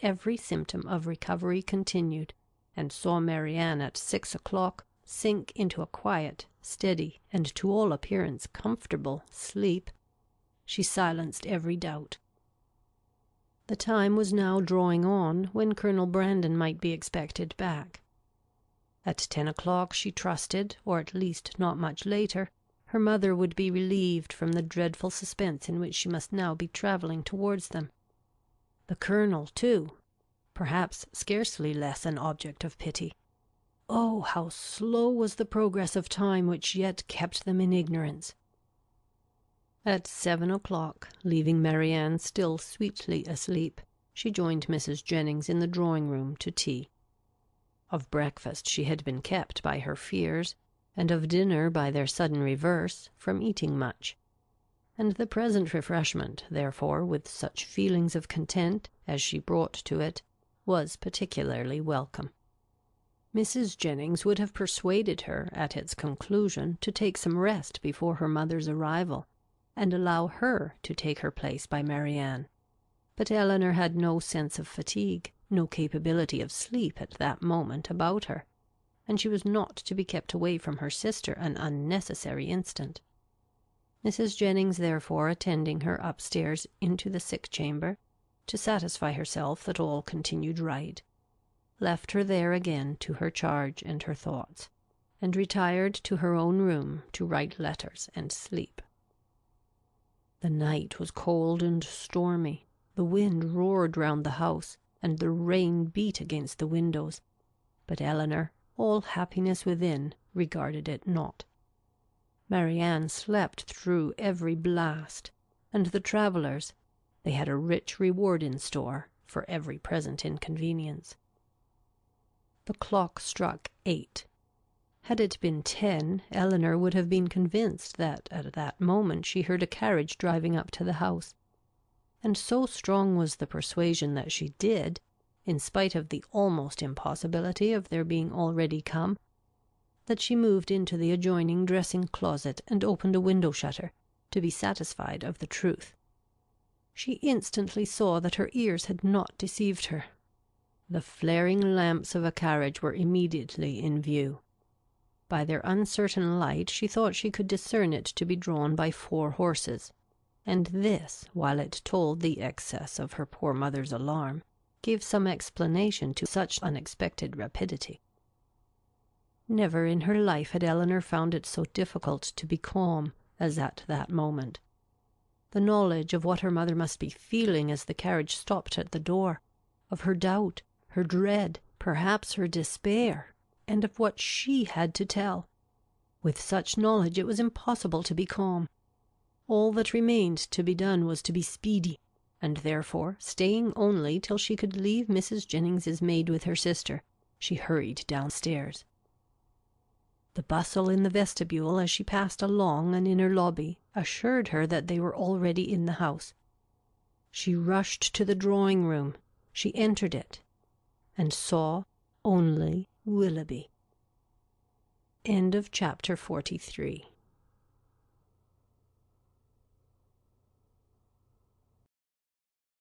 every symptom of recovery continued, and saw Marianne at 6 o'clock sink into a quiet, steady, and to all appearance comfortable sleep, she silenced every doubt. The time was now drawing on when Colonel Brandon might be expected back. At 10 o'clock she trusted, or at least not much later, her mother would be relieved from the dreadful suspense in which she must now be travelling towards them. The Colonel, too, perhaps scarcely less an object of pity. Oh, how slow was the progress of time which yet kept them in ignorance! At 7 o'clock, leaving Marianne still sweetly asleep, she joined Mrs. Jennings in the drawing-room to tea. Of breakfast she had been kept by her fears, and of dinner by their sudden reverse, from eating much. And the present refreshment, therefore, with such feelings of content as she brought to it, was particularly welcome. Mrs. Jennings would have persuaded her, at its conclusion, to take some rest before her mother's arrival, and allow her to take her place by Marianne. But Eleanor had no sense of fatigue, no capability of sleep at that moment about her, and she was not to be kept away from her sister an unnecessary instant. Mrs. Jennings therefore attending her upstairs into the sick chamber, to satisfy herself that all continued right, left her there again to her charge and her thoughts, and retired to her own room to write letters and sleep. The night was cold and stormy, the wind roared round the house, and the rain beat against the windows, but Eleanor, all happiness within, regarded it not. Marianne slept through every blast, and the travellers, they had a rich reward in store for every present inconvenience. The clock struck 8. Had it been 10, Eleanor would have been convinced that at that moment she heard a carriage driving up to the house, and so strong was the persuasion that she did, in spite of the almost impossibility of their being already come, that she moved into the adjoining dressing-closet and opened a window-shutter, to be satisfied of the truth. She instantly saw that her ears had not deceived her. The flaring lamps of a carriage were immediately in view. By their uncertain light she thought she could discern it to be drawn by 4 horses, and this, while it told the excess of her poor mother's alarm, gave some explanation to such unexpected rapidity. Never in her life had Eleanor found it so difficult to be calm as at that moment. The knowledge of what her mother must be feeling as the carriage stopped at the door, of her doubt, her dread, perhaps her despair, and of what she had to tell. With such knowledge it was impossible to be calm. All that remained to be done was to be speedy, and therefore, staying only till she could leave Mrs. Jennings's maid with her sister, she hurried downstairs. The bustle in the vestibule as she passed along an inner lobby assured her that they were already in the house. She rushed to the drawing-room, she entered it, and saw only Willoughby. End of chapter 43.